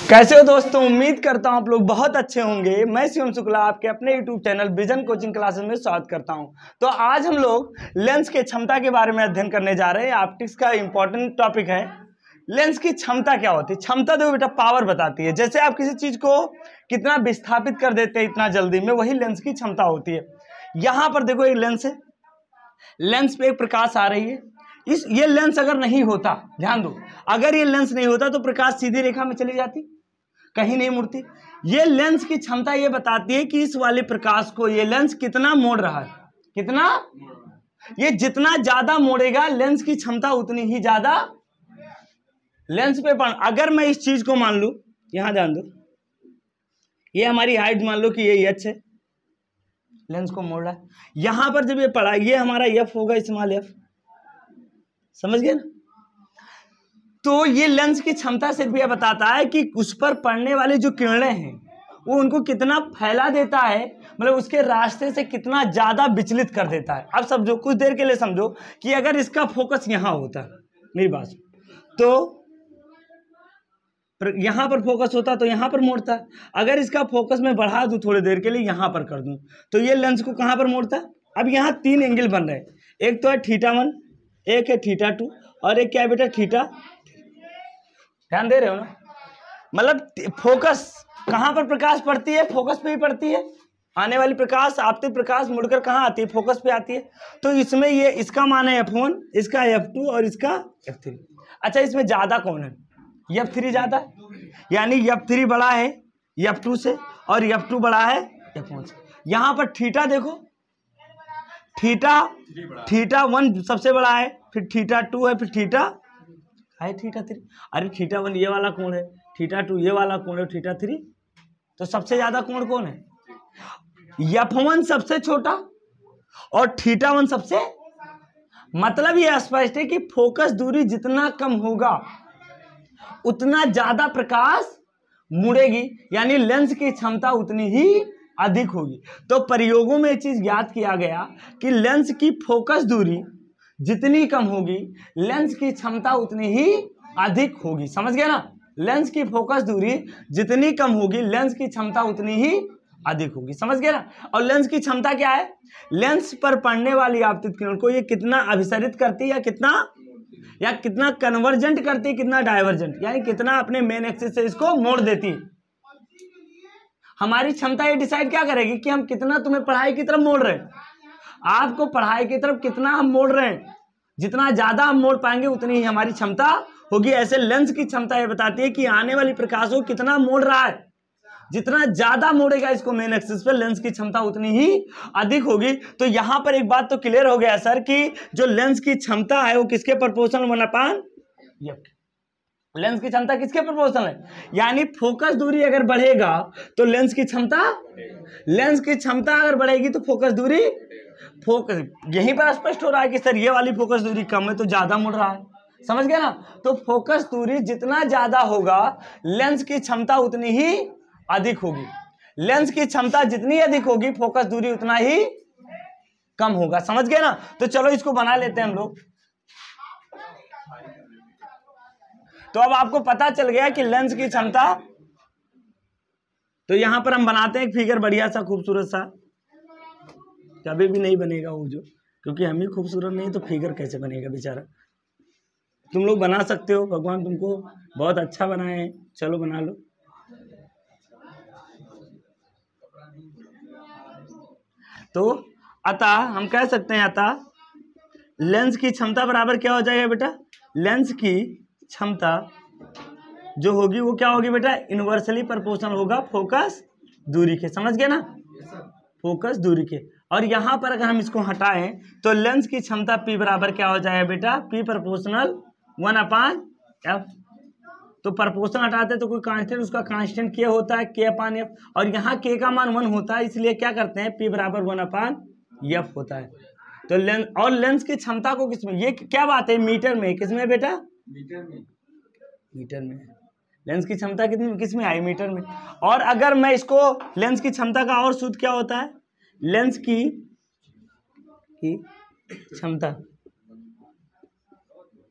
कैसे हो दोस्तों, उम्मीद करता हूं आप लोग बहुत अच्छे होंगे। मैं शिवम शुक्ला आपके अपने YouTube channel vision coaching classes में स्वागत करता हूं। तो आज हम लोग लेंस के क्षमता के बारे में अध्ययन करने जा रहे हैं। ऑप्टिक्स का इंपॉर्टेंट टॉपिक है। लेंस की क्षमता क्या होती है? क्षमता देखो बेटा, पावर बताती है। जैसे आप किसी चीज को कितना विस्थापित कर देते हैं इतना जल्दी में, वही लेंस की क्षमता होती है। यहां पर देखो एक लेंस है, लेंस पे एक प्रकाश आ रही है। ये लेंस अगर नहीं होता, ध्यान दो, अगर ये लेंस नहीं होता तो प्रकाश सीधी रेखा में चली जाती, कहीं नहीं मुड़ती। ये लेंस की क्षमता ये बताती है कि इस वाले प्रकाश को ये लेंस कितना मोड़ रहा है, कितना, ये जितना ज्यादा मोड़ेगा लेंस की क्षमता उतनी ही ज्यादा लेंस पे अगर मैं इस चीज को मान लू, यहां ध्यान दो, ये हमारी हाइट मान लो कि ये एच है, लेंस को मोड़ रहा है। यहां पर जब ये पड़ा, ये हमारा एफ होगा, स्मॉल एफ, समझ गए ना? तो ये लेंस की क्षमता सिर्फ यह बताता है कि उस पर पड़ने वाली जो किरणें हैं वो उनको कितना फैला देता है, मतलब उसके रास्ते से कितना ज्यादा विचलित कर देता है। अब समझो, कुछ देर के लिए समझो कि अगर इसका फोकस यहां होता, मेरी बात, तो यहां पर फोकस होता तो यहां पर मोड़ता। अगर इसका फोकस मैं बढ़ा दूं थोड़ी देर के लिए, यहां पर कर दूं, तो ये लेंस को कहां पर मोड़ता? अब यहां तीन एंगल बन रहे हैं, एक तो है θ1, एक है θ2 और एक क्या है बेटा, θ। ध्यान दे रहे हो ना? मतलब फोकस कहां पर प्रकाश पड़ती है, फोकस पे ही पड़ती है। आने वाली प्रकाश, आपती प्रकाश मुड़कर कहां आती है, फोकस पे आती है। तो इसमें ये इसका मान है F1, इसका F2 और इसका F3। अच्छा, इसमें ज्यादा कौन है? F3 ज्यादा है, यानी F3 बड़ा है F2 से और F2 बड़ा है F1 से। यहां पर थीटा देखो, θ1 सबसे बड़ा है, फिर θ2 है, फिर θ3। अरे θ1 ये वाला कोण है, θ2 ये वाला कोण है, θ3, तो सबसे ज्यादा कोण कौन है? F1 सबसे छोटा और θ1 सबसे, मतलब ये स्पष्ट है कि फोकस दूरी जितना कम होगा उतना ज्यादा प्रकाश मुड़ेगी, यानी लेंस की क्षमता उतनी ही अधिक होगी। तो प्रयोगों में ये चीज ज्ञात किया गया कि लेंस की फोकस दूरी जितनी कम होगी लेंस की क्षमता उतनी ही अधिक होगी। समझ गया ना? लेंस की फोकस दूरी जितनी कम होगी लेंस की क्षमता उतनी ही अधिक होगी। समझ गया ना? और लेंस की क्षमता क्या है? लेंस पर पड़ने वाली आपतित किरण को ये कितना अभिसरित करती है, या कितना कन्वर्जेंट करती है, कितना डाइवर्जेंट, यानी कितना अपने मेन एक्सिस से इसको मोड़ देती है। हमारी क्षमता ये डिसाइड क्या करेगी कि हम कितना तुम्हें पढ़ाई की तरफ मोड़ रहे हैं, आपको पढ़ाई की तरफ कितना हम मोड़ रहे हैं। जितना ज्यादा हम मोड़ पाएंगे उतनी ही हमारी क्षमता होगी। ऐसे लेंस की क्षमता ये बताती है कि आने वाली प्रकाश को कितना मोड़ रहा है। जितना ज्यादा मोड़ेगा इसको मेन एक्सिस पे, लेंस की क्षमता उतनी ही अधिक होगी। तो यहां पर एक बात तो क्लियर हो गया सर कि जो लेंस की क्षमता है वो किसके प्रोपोर्शनल, 1/f। लेंस की क्षमता किसके प्रोपोर्शनल है? यानी फोकस दूरी अगर बढ़ेगा तो लेंस की क्षमता अगर बढ़ेगी तो फोकस दूरी, यहीं पर स्पष्ट हो रहा है कि सर ये वाली फोकस दूरी कम है तो ज्यादा मुड़ रहा है। समझ गया ना? तो फोकस दूरी जितना ज्यादा होगा लेंस की क्षमता उतनी ही अधिक होगी। लेंस की क्षमता जितनी अधिक होगी फोकस दूरी उतना ही कम होगा। समझ गए ना? तो चलो इसको बना लेते हैं हम लोग। तो अब आपको पता चल गया कि लेंस की क्षमता, तो यहां पर हम बनाते हैं एक फिगर बढ़िया सा, खूबसूरत सा। कभी भी नहीं बनेगा वो जो, क्योंकि हम ही खूबसूरत नहीं तो फिगर कैसे बनेगा बेचारा। तुम लोग बना सकते हो, भगवान तुमको बहुत अच्छा बनाए हैं, चलो बना लो। तो अतः हम कह सकते हैं, अतः लेंस की क्षमता बराबर क्या हो जाएगा बेटा? लेंस की क्षमता जो होगी वो क्या होगी बेटा? इनवर्सली प्रोपोर्शनल होगा फोकस दूरी के। समझ गए ना? फोकस दूरी के। और यहां पर अगर हम इसको हटाएं तो लेंस की क्षमता P बराबर क्या हो जाएगा बेटा? P proportional 1/f। तो प्रोपोर्शनल हटाते तो कोई कांस्टेंट, उसका कांस्टेंट K होता है, K/f। और यहाँ K का मान 1 होता है, इसलिए क्या करते हैं, P बराबर 1/f होता है। तो लेंस, और लेंस की क्षमता को किसमें, ये क्या बात है, मीटर में, किसमें बेटा? मीटर में। लेंस की क्षमता कितनी, किसमें आई? मीटर में। और अगर मैं इसको, लेंस की क्षमता का और सूत्र क्या होता है? लेंस की क्षमता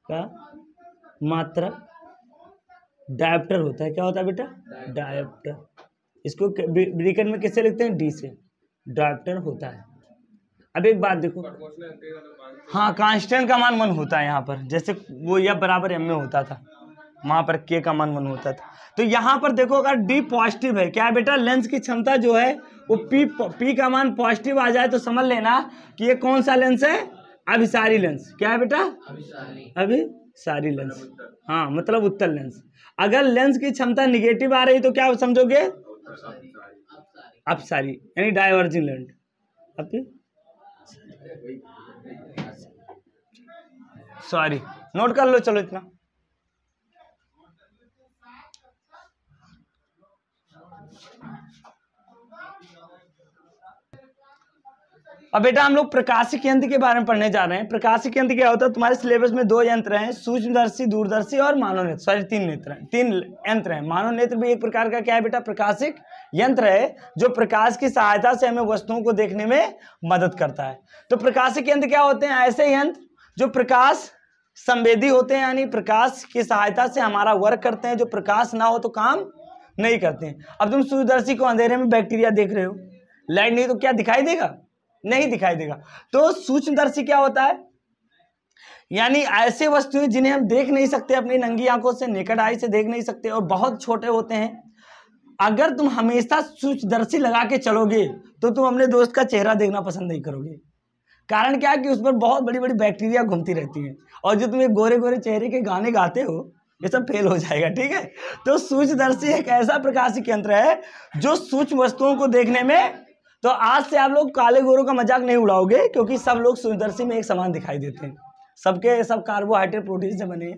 का मात्रक डायोप्टर होता है। क्या होता है बेटा? डायोप्टर। इसको ब्रैकेट में किससे लिखते हैं? डी से। डायोप्टर होता है। अब एक बात देखो, हाँ कांस्टेंट का मान 1 होता है यहाँ पर, जैसे वो या बराबर एम में होता था, वहां पर के का मान 1 होता था। तो यहाँ पर देखो अगर डी पॉजिटिव है, क्या है बेटा? लेंस की क्षमता जो है वो पी का मान पॉजिटिव आ जाए तो समझ लेना कि ये कौन सा लेंस है? अभिसारी लेंस। क्या है बेटा? अभिसारी लेंस। हाँ मतलब उत्तल लेंस। अगर लेंस की क्षमता निगेटिव आ रही तो क्या समझोगे? अपसारी यानी डाइवर्जिंग लेंस। सॉरी, नोट कर लो चलो इतना। अब बेटा हम लोग प्रकाशिक यंत्र के बारे में पढ़ने जा रहे हैं। प्रकाशिक यंत्र क्या होता है? तुम्हारे सिलेबस में 2 यंत्र हैं, सूक्ष्मदर्शी, दूरदर्शी और मानव नेत्र। सॉरी 3 नेत्र हैं, 3 यंत्र हैं। मानव नेत्र भी एक प्रकार का क्या है बेटा? प्रकाशिक यंत्र है, जो प्रकाश की सहायता से हमें वस्तुओं को देखने में मदद करता है। तो प्रकाशिक यंत्र क्या होते हैं? ऐसे यंत्र जो प्रकाश संवेदी होते हैं, यानी प्रकाश की सहायता से हमारा वर्क करते हैं। जो प्रकाश ना हो तो काम नहीं करते हैं। अब तुम सूक्ष्मदर्शी को अंधेरे में बैक्टीरिया देख रहे हो, लाइट नहीं तो क्या दिखाई देगा? नहीं दिखाई देगा। तो सूक्ष्मदर्शी क्या होता है? यानी ऐसे वस्तुएं जिन्हें हम देख नहीं सकते अपनी नंगी आंखों से, नेकेड आई से देख नहीं सकते और बहुत छोटे होते हैं। अगर तुम हमेशा सूक्ष्मदर्शी लगा के चलोगे तो तुम अपने दोस्त का चेहरा देखना पसंद नहीं करोगे। कारण क्या है कि उस पर बहुत बड़ी बड़ी बैक्टीरिया घूमती रहती हैं, और जो तुम एक गोरे गोरे चेहरे के गाने गाते हो ये सब फेल हो जाएगा, ठीक है। तो सूक्ष्मदर्शी एक ऐसा प्रकाशिक यंत्र है जो सूक्ष्म वस्तुओं को देखने में, तो आज से आप लोग काले गोरों का मजाक नहीं उड़ाओगे, क्योंकि सब लोग सूक्ष्मदर्शी में एक समान दिखाई देते हैं, सबके सब कार्बोहाइड्रेट प्रोटीन से बने हैं।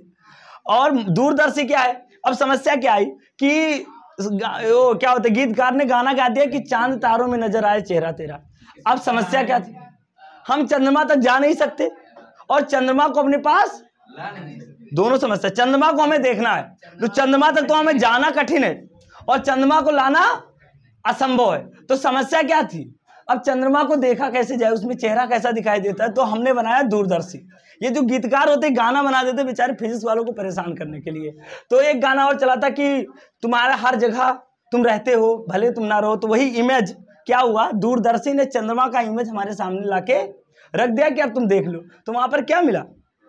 और दूरदर्शी क्या है? अब समस्या क्या आई कि वो क्या होता है, गीतकार ने गाना गा दिया कि चांद तारों में नजर आए चेहरा तेरा। अब समस्या क्या थी? हम चंद्रमा तक जा नहीं सकते और चंद्रमा को अपने पास दोनों समस्या। चंद्रमा को हमें देखना है तो चंद्रमा तक तो हमें जाना कठिन है और चंद्रमा को लाना असंभव है। तो समस्या क्या थी? अब चंद्रमा को देखा कैसे जाए, उसमें चेहरा कैसा दिखाई देता है? तो हमने बनाया दूरदर्शी। ये जो गीतकार होते गाना बना देते बेचारे फिजिक्स वालों को परेशान करने के लिए। तो एक गाना और चला था कि तुम्हारा हर जगह तुम रहते हो भले तुम ना रहो। तो वही इमेज क्या हुआ, दूरदर्शी ने चंद्रमा का इमेज हमारे सामने लाके रख दिया कि अब तुम देख लो। तो वहां पर क्या मिला?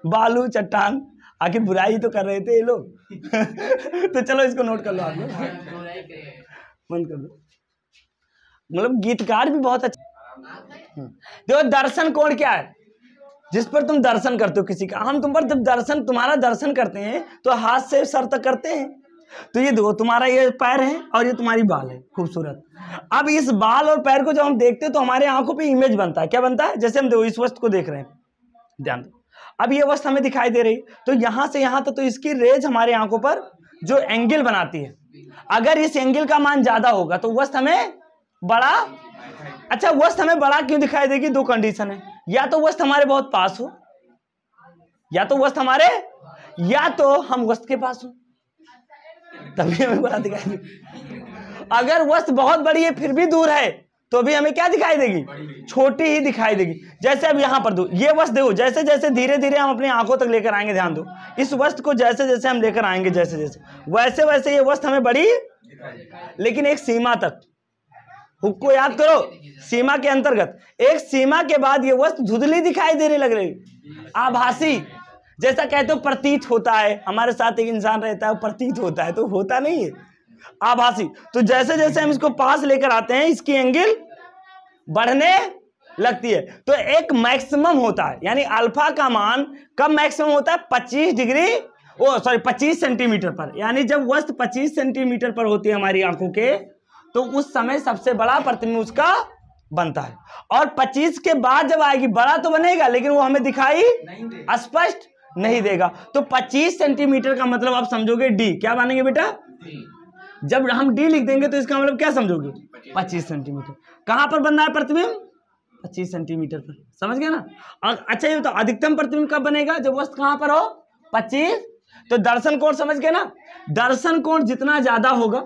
बालू, चट्टान। आखिर बुराई तो कर रहे थे ये लोग। तो चलो इसको नोट कर लो आप लोग, बंद कर दो। मतलब गीतकार भी बहुत अच्छा। देखो दर्शन कोण क्या है? जिस पर तुम दर्शन करते हो किसी का। हम तुम पर जब तुम्हारा दर्शन करते हैं तो हाथ से सर तक करते हैं। तो ये देखो तुम्हारा ये पैर है और ये तुम्हारी बाल है, खूबसूरत। अब इस बाल और पैर को जब हम देखते हैं तो हमारे आंखों पे इमेज बनता है। क्या बनता है? जैसे हम देखो इस वस्तु को देख रहे हैं, ध्यान दो। अब ये वस्तु हमें दिखाई दे रही, तो यहां से यहां तक तो इसकी रेज हमारे आंखों पर जो एंगल बनाती है, अगर इस एंगल का मान ज्यादा होगा तो वस्तु हमें बड़ा। अच्छा वस्तु हमें बड़ा क्यों दिखाई देगी? 2 कंडीशन है, या तो वस्तु हमारे बहुत पास हो, या तो वस्तु हमारे, या तो हम वस्तु के पास हो, तभी हमें बड़ा दिखाई देगी। अगर वस्तु बहुत बड़ी है फिर भी दूर है तो भी हमें क्या दिखाई देगी? छोटी ही दिखाई देगी। जैसे अब यहां पर दो ये वस्तु देखो, जैसे जैसे धीरे धीरे हम अपनी आंखों तक लेकर आएंगे, ध्यान दो इस वस्तु को जैसे जैसे हम लेकर आएंगे, जैसे जैसे वैसे वैसे ये वस्तु हमें बड़ी, लेकिन एक सीमा तक। हुक को याद करो, सीमा के अंतर्गत। एक सीमा के बाद ये वस्तु धुंधली दिखाई देने लग रही, आभासी। जैसा कहते हो प्रतीत होता है, हमारे साथ एक इंसान रहता है वो प्रतीत होता है, तो होता नहीं है, आभासी। तो जैसे जैसे हम इसको पास लेकर आते हैं इसकी एंगल बढ़ने लगती है। तो एक मैक्सिमम होता है, यानी अल्फा का मान कब मैक्सिमम होता है? 25 सेंटीमीटर पर। यानी जब वस्तु 25 सेंटीमीटर पर होती है हमारी आंखों के, तो उस समय सबसे बड़ा प्रतिबिंब उसका बनता है। और 25 के बाद जब आएगी बड़ा तो बनेगा, लेकिन वो हमें दिखाई स्पष्ट नहीं देगा। तो 25 सेंटीमीटर का मतलब आप समझोगे डी। क्या मानेंगे बेटा? जब हम डी लिख देंगे तो इसका मतलब क्या समझोगे? 25 सेंटीमीटर। कहां पर बनना है प्रतिबिंब? 25 सेंटीमीटर पर। समझ गए ना? और अच्छा ये तो अधिकतम प्रतिबिंब कब बनेगा? जब वस्तु कहां पर हो? 25। तो दर्शन कोण समझ गए ना? दर्शन कोण जितना ज्यादा होगा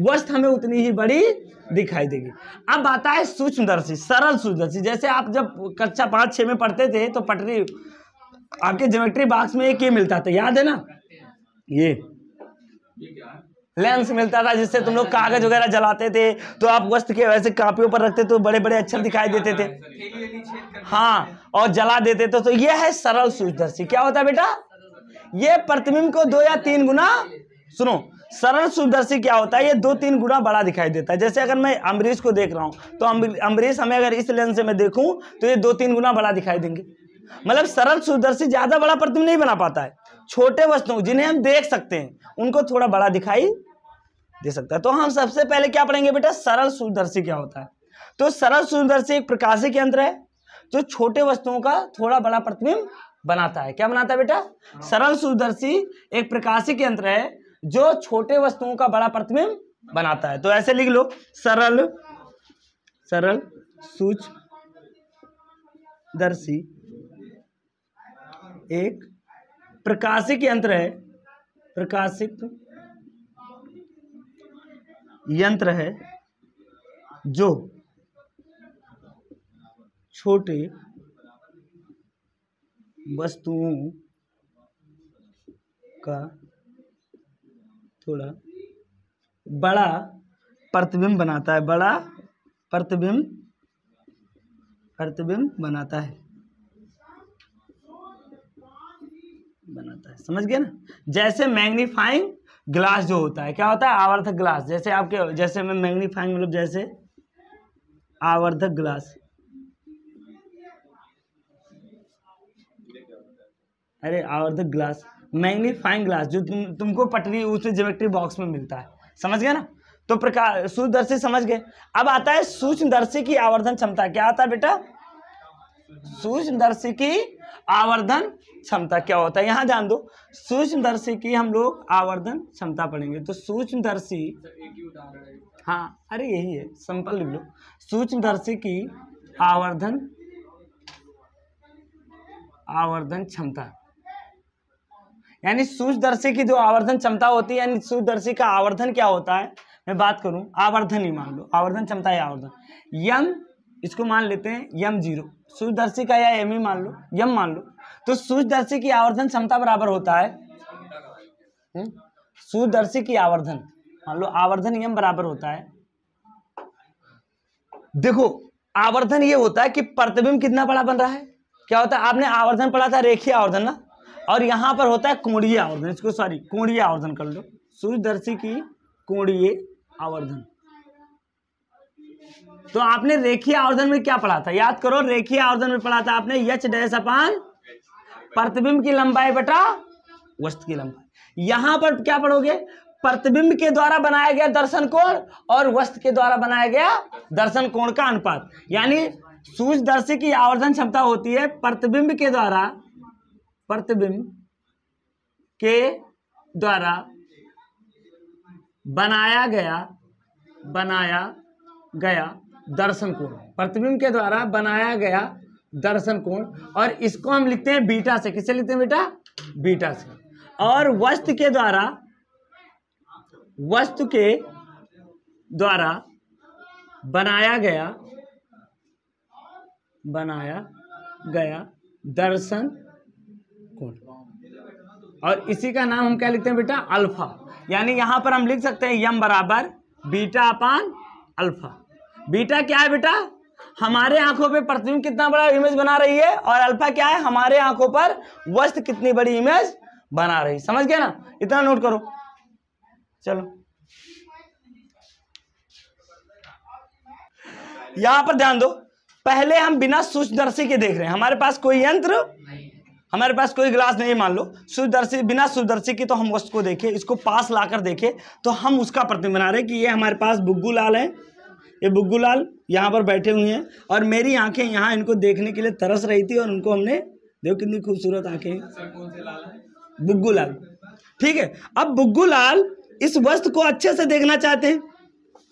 वस्तु हमें उतनी ही बड़ी दिखाई देगी। अब आता है सूक्ष्मदर्शी, सरल सूक्ष्मदर्शी। जैसे आप जब कक्षा 5-6 में पढ़ते थे तो पटरी आपके ज्योमेट्री बॉक्स में एक ये मिलता था, याद है ना? ये लेंस मिलता था जिससे तुम लोग कागज वगैरह जलाते थे, तो आप वस्त्र के वैसे कापियों पर रखते तो बड़े बड़े अक्षर दिखाई देते थे। हाँ, और जला देते थे। तो ये है सरल सूक्ष्मदर्शी। क्या होता है बेटा? ये प्रतिबिंब को 2 या 3 गुना, सुनो, सरल सूक्ष्मदर्शी क्या होता है? ये 2-3 गुना बड़ा दिखाई देता है। जैसे अगर मैं अम्बरीश को देख रहा हूं तो अम्बरीश हमें अगर इस लेंस से मैं देखूं तो ये 2-3 गुना बड़ा दिखाई देंगे। मतलब सरल सूक्ष्मदर्शी ज्यादा बड़ा प्रतिबिंब नहीं बना पाता है। छोटे वस्तुओं जिन्हें हम देख सकते हैं उनको थोड़ा बड़ा दिखाई दे सकता है। तो हम सबसे पहले क्या पढ़ेंगे बेटा? सरल सूक्ष्मदर्शी क्या होता है। तो सरल सूक्ष्मदर्शी एक प्रकाशिक यंत्र है जो छोटे वस्तुओं का थोड़ा बड़ा प्रतिबिंब बनाता है। क्या बनाता है बेटा? सरल सूक्ष्मदर्शी एक प्रकाशिक यंत्र है जो छोटे वस्तुओं का बड़ा प्रतिबिंब बनाता है। तो ऐसे लिख लो, सरल सूक्ष्मदर्शी एक प्रकाशिक यंत्र है, प्रकाशिक यंत्र है जो छोटे वस्तुओं का थोड़ा बड़ा प्रतिबिंब बनाता है, बड़ा प्रतिबिंब बनाता है। समझ गए ना? जैसे मैग्नीफाइंग ग्लास जो होता है, क्या होता है? आवर्धक ग्लास। जैसे आपके, जैसे मैं मैग्नीफाइंग मतलब जैसे आवर्धक ग्लास, अरे आवर्धक ग्लास, मैग्नीफाइंग ग्लास जो तुमको पटरी उसमें ज्योमेट्री बॉक्स में मिलता है। समझ गए ना? तो प्रकाश सूक्ष्मदर्शी समझ गए। अब आता है सूक्ष्मदर्शी की आवर्धन क्षमता। क्या आता है बेटा? सूक्ष्मदर्शी की आवर्धन क्षमता क्या होता है? यहां ध्यान दो, सूक्ष्मदर्शी की हम लोग आवर्धन क्षमता पढ़ेंगे। तो सूक्ष्मदर्शी, हाँ अरे यही है, सिंपल लिख लो, सूक्ष्मदर्शी की आवर्धन क्षमता, यानी सूक्ष्मदर्शी की जो आवर्धन क्षमता होती है, यानी सूक्ष्मदर्शी का आवर्धन क्या होता है, मैं बात करूं आवर्धन ही मान लो, आवर्धन क्षमता है आवर्धन, यम इसको मान लेते हैं यम 0, सूक्ष्मदर्शी का या एम ही मान लो, यम मान लो। तो सूक्ष्मदर्शी की आवर्धन क्षमता बराबर होता है सूक्ष्मदर्शी की आवर्धन, मान लो आवर्धन यम बराबर होता है, देखो आवर्धन ये होता है कि प्रतिबिंब कितना बड़ा बन रहा है। क्या होता है? आपने आवर्धन पढ़ा था, रेखीय आवर्धन ना, और यहां पर होता है कोणीय आवर्धन, इसको सॉरी कोणीय आवर्धन कर लो, सूक्ष्मदर्शी की कोणीय आवर्धन। तो आपने रेखीय आवर्धन में क्या पढ़ा था, याद करो, रेखीय आवर्धन में पढ़ा था आपने h डैश अपान प्रतिबिंब की लंबाई बटा वस्तु की लंबाई। यहां पर क्या पढ़ोगे? प्रतिबिंब के द्वारा बनाया गया दर्शन कोण और वस्तु के द्वारा बनाया गया दर्शन कोण का अनुपात। यानी सूक्ष्मदर्शी की आवर्धन क्षमता होती है प्रतिबिंब के द्वारा बनाया गया दर्शन कोण, प्रतिबिंब के द्वारा बनाया गया दर्शन कोण, और इसको हम लिखते हैं बीटा से। किससे लिखते हैं बेटा? बीटा से। और वस्तु के द्वारा बनाया गया दर्शन कोण, और इसी का नाम हम क्या लिखते हैं बेटा? अल्फा। यानी यहां पर हम लिख सकते हैं यम बराबर बीटा अपान अल्फा। बीटा क्या है बेटा? हमारे आंखों पे प्रतिबिंब कितना बड़ा इमेज बना रही है, और अल्फा क्या है? हमारे आंखों पर वस्तु कितनी बड़ी इमेज बना रही। समझ गया ना? इतना नोट करो। चलो यहां पर ध्यान दो, पहले हम बिना सूक्ष्मदर्शी के देख रहे हैं, हमारे पास कोई यंत्र, हमारे पास कोई ग्लास नहीं, मान लो सूक्ष्मदर्शी, बिना सूक्ष्मदर्शी की तो हम वस्तु को देखें, इसको पास लाकर देखें तो हम उसका प्रतिबिंब बना रहे हैं कि ये हमारे पास बुग्गू लाल है, ये बुग्गू लाल यहाँ पर बैठे हुए हैं, और मेरी आंखें यहाँ इनको देखने के लिए तरस रही थी, और उनको हमने, देखो कितनी खूबसूरत आंखें, बुग्गू लाल। ठीक है, अब बुग्गू लाल इस वस्तु को अच्छे से देखना चाहते हैं।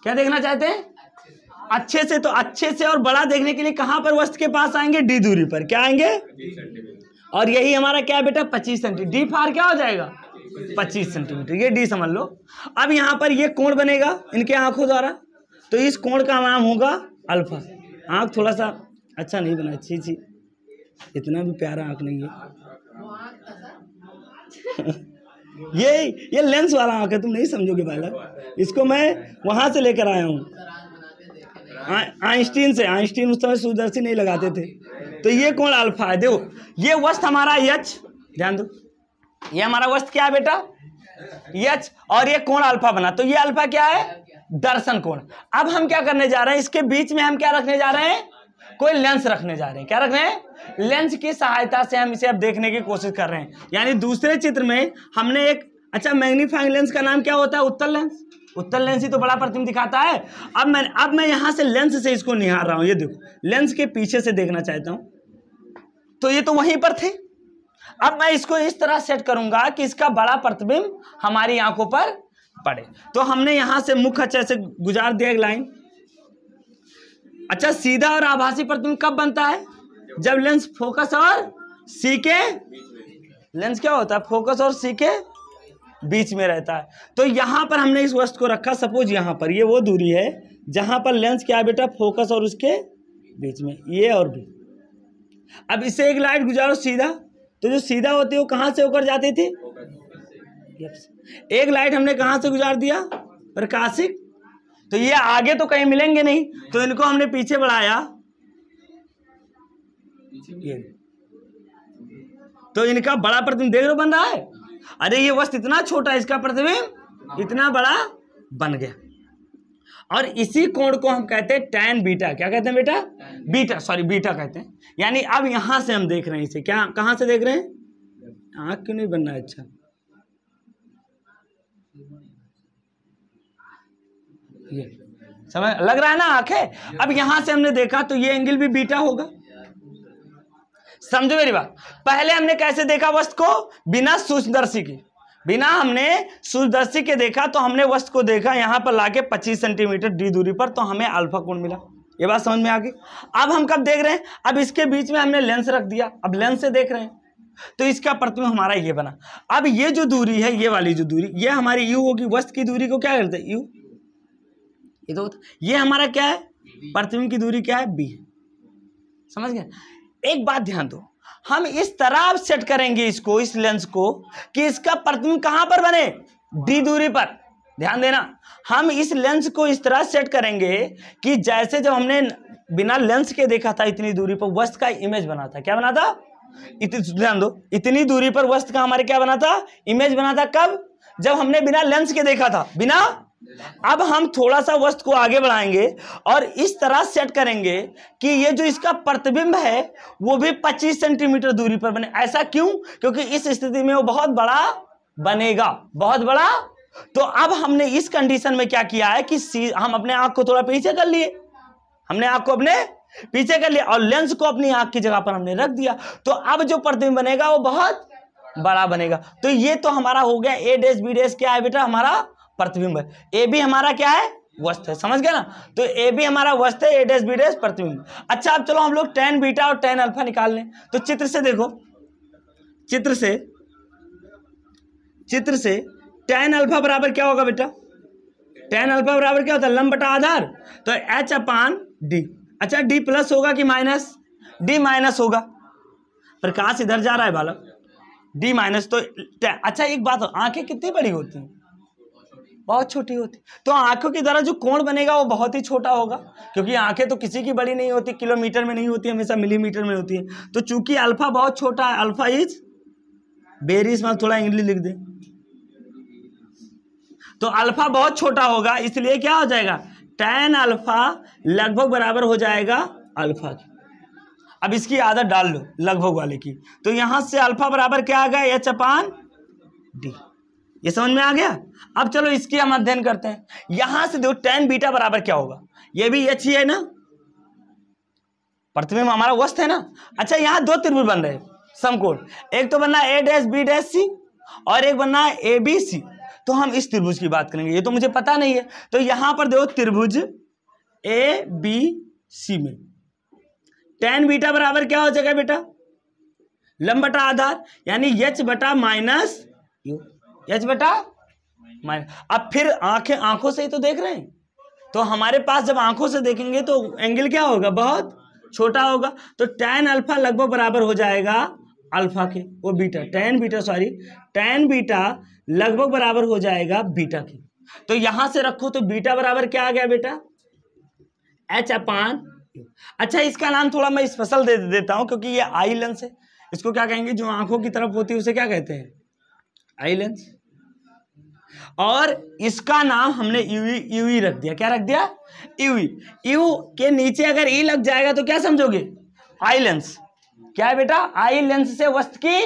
क्या देखना चाहते हैं? अच्छे से। तो अच्छे से और बड़ा देखने के लिए कहां पर वस्तु के पास आएंगे? डी दूरी पर। क्या आएंगे? और यही हमारा क्या है बेटा? 25 सेंटीमीटर। डी फार क्या हो जाएगा? 25 सेंटीमीटर। ये डी समझ लो। अब यहां पर ये कोण बनेगा इनके आंखों द्वारा, तो इस कोण का नाम होगा अल्फा। आंख थोड़ा सा अच्छा नहीं बना, छी, इतना भी प्यारा आंख नहीं है। ये लेंस वाला आंख है, तुम नहीं समझोगे बालक, इसको मैं वहां से लेकर आया हूँ आइंस्टीन से। आइंस्टीन उस समय सूर्यदर्शी नहीं लगाते थे। तो ये कोण अल्फा है। देखो ये वस्तु हमारा एच, ध्यान दो, ये हमारा वस्तु क्या है बेटा, एच, और ये कोण अल्फा बना। तो ये अल्फा क्या है, दर्शन कोण। अब हम क्या करने जा रहे हैं, इसके बीच में हम क्या रखने जा रहे हैं, कोई लेंस रखने जा रहे हैं। क्या रख रहे हैं, लेंस की सहायता से हम इसे अब देखने की कोशिश कर रहे हैं। यानी दूसरे चित्र में हमने एक, अच्छा मैग्नीफाइंग लेंस का नाम क्या होता है, उत्तल लेंस। उत्तल लेंस ही तो बड़ा प्रतिबिंब दिखाता है। अब मैं यहां से लेंस से इसको निहार रहा हूं। ये देखो लेंस के पीछे से देखना चाहता हूं, तो ये तो वहीं पर थे। अब मैं इसको इस तरह सेट करूंगा कि इसका बड़ा प्रतिबिंब हमारी आंखों पर पड़े। तो हमने यहां से मुख अच्छे से गुजार दिया एक लाइन। अच्छा सीधा और आभासी प्रतिबिंब कब बनता है, जब लेंस फोकस और सी के, लेंस क्या होता है, फोकस और सी के बीच में रहता है। तो यहां पर हमने इस वस्तु को रखा, सपोज यहां पर, ये वो दूरी है जहां पर लेंस क्या है बेटा, फोकस और उसके बीच में, ये और भी। अब इससे एक लाइट गुजारो सीधा, तो जो सीधा होती है वो कहां से होकर जाती थी, एक लाइट हमने कहां से गुजार दिया, प्रकाशिक। तो ये आगे तो कहीं मिलेंगे नहीं, तो इनको हमने पीछे बढ़ाया, ये तो इनका बड़ा प्रतिबिंब देख लो बन रहा है। अरे ये वस्तु इतना छोटा, इसका प्रतिबिंब इतना बड़ा बन गया। और इसी कोण को हम कहते हैं टैन बीटा। क्या कहते हैं बेटा, बीटा, सॉरी बीटा कहते हैं। यानी अब यहां से हम देख रहे हैं इसे, क्या कहां से देख रहे हैं, आंख क्यों नहीं बनना है, अच्छा ये समझ लग रहा है ना, आंख है। अब यहां से हमने देखा तो ये एंगल भी बीटा होगा। समझो मेरी बात, पहले हमने कैसे देखा वस्तु को, बिना सूक्ष्मदर्शी के, बिना हमने सूक्ष्मदर्शी के देखा। तो हमने वस्तु को देखा यहां पर लाके 25 सेंटीमीटर डी दूरी पर, तो हमें अल्फा कोण मिला। ये बात समझ में आ गई। अब हम कब देख रहे हैं, अब इसके बीच में हमने लेंस रख दिया, अब लेंस से देख रहे हैं, तो इसका प्रतिबिंब हमारा ये बना। अब ये जो दूरी है, ये वाली जो दूरी, ये हमारी यू होगी। वस्तु की दूरी को क्या कहते हैं, यू। ये तो ये हमारा क्या है, प्रतिबिंब की दूरी क्या है, बी। समझ गए। एक बात ध्यान दो, हम इस तरह सेट करेंगे इसको, इस लेंस को, कि इसका प्रतिबिंब कहां पर बने, डी दूरी पर। ध्यान देना, हम इस लेंस को इस तरह सेट करेंगे कि जैसे जब हमने बिना लेंस के देखा था इतनी दूरी पर, वस्तु का इमेज बना था। क्या बना था, ध्यान दो, इतनी दूरी पर वस्तु का हमारे क्या बना था, इमेज बना था। कब, जब हमने बिना लेंस के देखा था, बिना। अब हम थोड़ा सा वस्तु को आगे बढ़ाएंगे और इस तरह सेट करेंगे कि ये जो इसका प्रतिबिंब है वो भी 25 सेंटीमीटर दूरी पर बने। ऐसा क्यों, क्योंकि इस स्थिति में वो बहुत बड़ा बनेगा, बहुत बड़ा। तो अब हमने इस कंडीशन में क्या किया है कि हम अपने आंख को थोड़ा पीछे कर लिए, हमने आंख को अपने पीछे कर लिया और लेंस को अपनी आंख की जगह पर हमने रख दिया। तो अब जो प्रतिबिंब बनेगा वो बहुत बड़ा बनेगा। तो ये तो हमारा हो गया ए डैश बी डैश, क्या है बेटा, हमारा प्रतिबिंब है। ए बी हमारा क्या है, वस्तु है। समझ गए ना, तो ए बी हमारा वस्तु है, ए डैश बी डैश प्रतिबिंब। अच्छा अब चलो हम लोग टैन बीटा और टैन अल्फा निकाल लें। तो चित्र से देखो, चित्र से टैन अल्फा बराबर क्या होगा बेटा, टैन अल्फा बराबर क्या होता है, लंब बटा आधार, तो एच अपान डी। अच्छा डी प्लस होगा कि माइनस, डी माइनस होगा, प्रकाश इधर जा रहा है बालक, डी माइनस। तो अच्छा एक बात, आंखें कितनी बड़ी होती हैं, बहुत छोटी होती। तो आंखों के द्वारा जो कोण बनेगा वो बहुत ही छोटा होगा, क्योंकि आंखें तो किसी की बड़ी नहीं होती, किलोमीटर में नहीं होती, हमेशा मिलीमीटर में होती है। तो चूंकि अल्फा बहुत छोटा है, अल्फा इज वेरी स्मॉल, थोड़ा इंग्लिश लिख दे, तो अल्फा बहुत छोटा होगा, इसलिए क्या हो जाएगा, टैन अल्फा लगभग बराबर हो जाएगा अल्फा की। अब इसकी आदत डाल लो लगभग वाले की, तो यहां से अल्फा बराबर क्या आ गया, एच अपान डी। ये समझ में आ गया। अब चलो इसकी हम अध्ययन करते हैं। यहां से देखो टैन बीटा बराबर क्या होगा, ये भी एच ही है ना, प्रतिबिंब हमारा वस्तु है ना। अच्छा यहां दो त्रिभुज बन रहे समकोण, एक तो बनना है ए डैश बी डैश सी और एक बनना है ए बी सी। तो हम इस त्रिभुज की बात करेंगे, ये तो मुझे पता नहीं है। तो यहां पर देखो त्रिभुज ए बी सी में टैन बीटा बराबर क्या हो जाएगा बेटा, लंब बटा आधार, यानी एच बटा माइनस यू, एच बटा माइनस। अब फिर आंखों से ही तो देख रहे हैं, तो हमारे पास जब आंखों से देखेंगे तो एंगल क्या होगा, बहुत छोटा होगा। तो टैन अल्फा लगभग बराबर हो जाएगा अल्फा के, वो बीटा, tan बीटा लगभग बराबर हो जाएगा बीटा के। तो यहां से रखो तो बीटा बराबर क्या आ गया बेटा, h/। अच्छा, इसका नाम थोड़ा मैं स्पेशल दे देता हूं, क्योंकि ये आई लेंस है। इसको क्या कहेंगे, जो आंखों की तरफ होती है उसे क्या कहते हैं, आई लेंस। और इसका नाम हमने यूवी रख दिया। क्या रख दिया, यूवी। यू के नीचे अगर ई लग जाएगा तो क्या समझोगे, आई लेंस। क्या है बेटा, आई लेंस से वस्तु की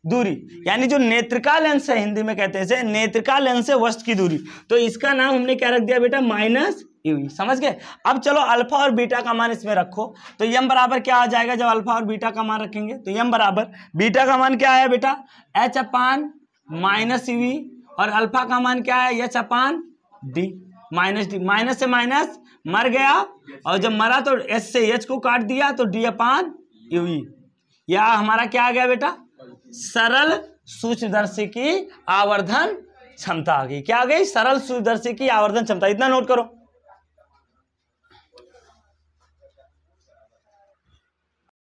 दूरी, यानी जो नेत्रिका लेंस है, हिंदी में कहते हैं इसे नेत्रिका लेंस से वस्तु की दूरी। तो इसका नाम हमने क्या रख दिया बेटा, माइनस यूवी। समझ गए। अब चलो अल्फा और बीटा का मान इसमें रखो, तो यम बराबर क्या आ जाएगा, जब अल्फा और बीटा का मान रखेंगे तो यम बराबर, बीटा का मान क्या है बेटा, h/-यूवी, और अल्फा का मान क्या है, h/d, माइनस डी। माइनस से माइनस मर गया, और जब मरा तो एच से एच को काट दिया तो d/यूवी। या हमारा क्या आ गया बेटा, सरल सूक्ष्मदर्शी की आवर्धन क्षमता आ गई। क्या आ गई, सरल सूक्ष्मदर्शी की आवर्धन क्षमता। इतना नोट करो।